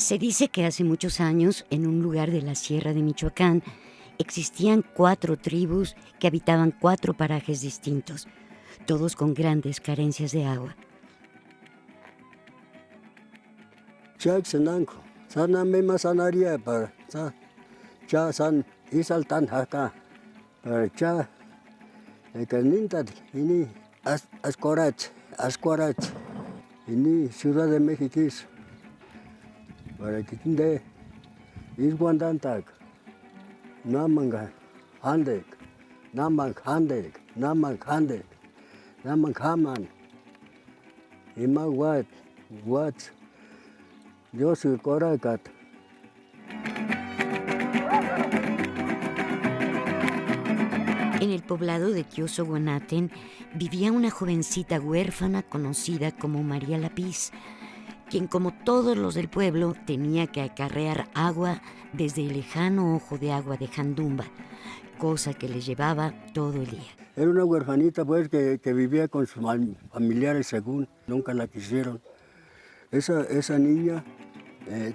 Se dice que hace muchos años, en un lugar de la Sierra de Michoacán, existían 4 tribus que habitaban 4 parajes distintos, todos con grandes carencias de agua. Chak senanko, sana mema sanaria para cha san isaltan haka para cha canintat ini ascorach ini Ciudad de México para que tinde isguandantak namanga handek namang haman ima what Dios soy coracat. En el poblado de Tiosohuanaten vivía una jovencita huérfana conocida como María Lapiz, quien, como todos los del pueblo, tenía que acarrear agua desde el lejano ojo de agua de Jandumba, cosa que le llevaba todo el día. Era una huerfanita pues que vivía con sus familiares, según nunca la quisieron. Esa niña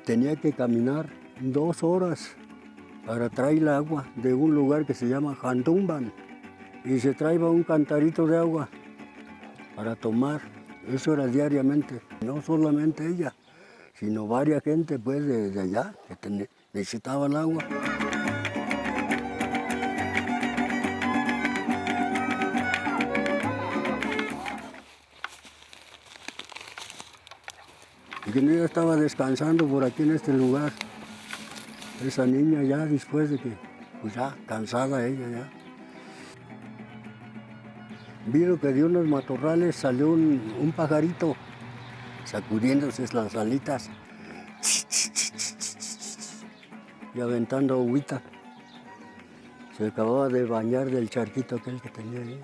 tenía que caminar 2 horas para traer el agua de un lugar que se llama Jandumban, y se traía un cantarito de agua para tomar. Eso era diariamente, no solamente ella, sino varias gente pues de allá que necesitaban agua. Y que ella estaba descansando por aquí en este lugar. Esa niña ya después de que, pues ya cansada ella ya. Vino que de unos matorrales salió un pajarito sacudiéndose las alitas y aventando agüita. Se acababa de bañar del charquito aquel que tenía ahí.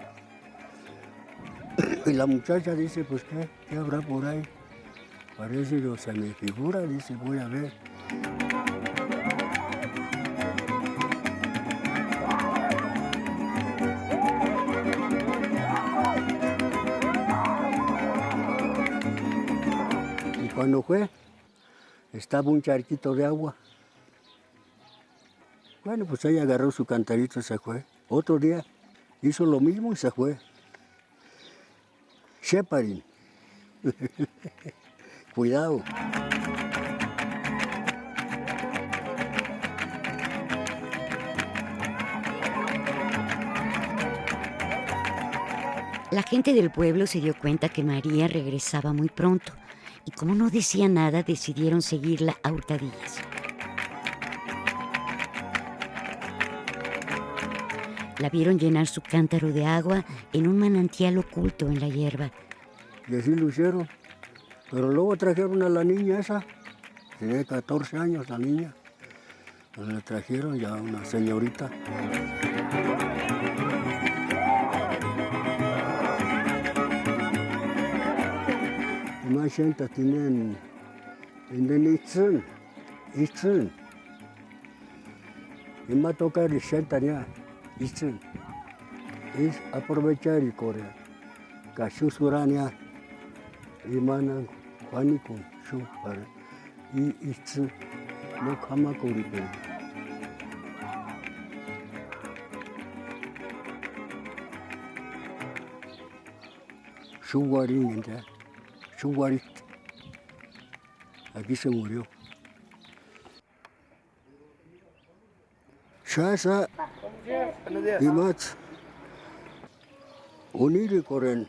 Y la muchacha dice, pues ¿qué habrá por ahí? Parece que se me figura, dice, voy a ver. Y cuando fue, estaba un charquito de agua. Bueno, pues ella agarró su cantarito y se fue. Otro día hizo lo mismo y se fue. Sheparin. Cuidado. La gente del pueblo se dio cuenta que María regresaba muy pronto, y como no decía nada, decidieron seguirla a hurtadillas. La vieron llenar su cántaro de agua en un manantial oculto en la hierba. Y así lo hicieron. Pero luego trajeron a la niña esa. Tenía 14 años la niña. La trajeron ya una señorita. Y más gente tienen en Itzun. Y me toca el gente Itzun. Es aprovechar y correr. Cashusurania. Y manan Juanicon, Shupar. Y Itzun. No kama kuripen. Shuwarin, Shuwarit. Aquí se murió. Shasa y Mats. Uniri Koren.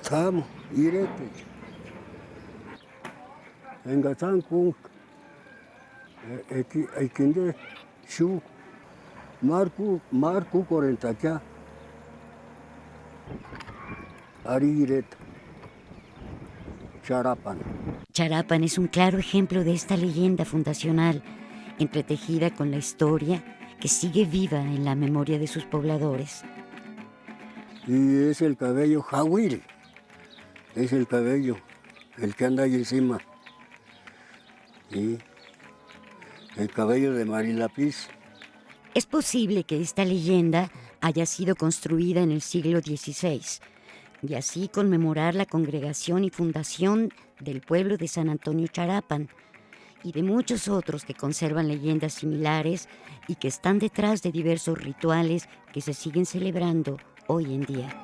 Tam Irete. En Gatan Kunk. Ekinde Shu. Marku Koren Takia. Ariret. Charapan. Charapan es un claro ejemplo de esta leyenda fundacional, entretejida con la historia que sigue viva en la memoria de sus pobladores. Y es el cabello Jawil, es el cabello, el que anda ahí encima. Y el cabello de María Lapiz. Es posible que esta leyenda haya sido construida en el siglo XVI, y así conmemorar la congregación y fundación del pueblo de San Antonio Charapan y de muchos otros que conservan leyendas similares y que están detrás de diversos rituales que se siguen celebrando hoy en día.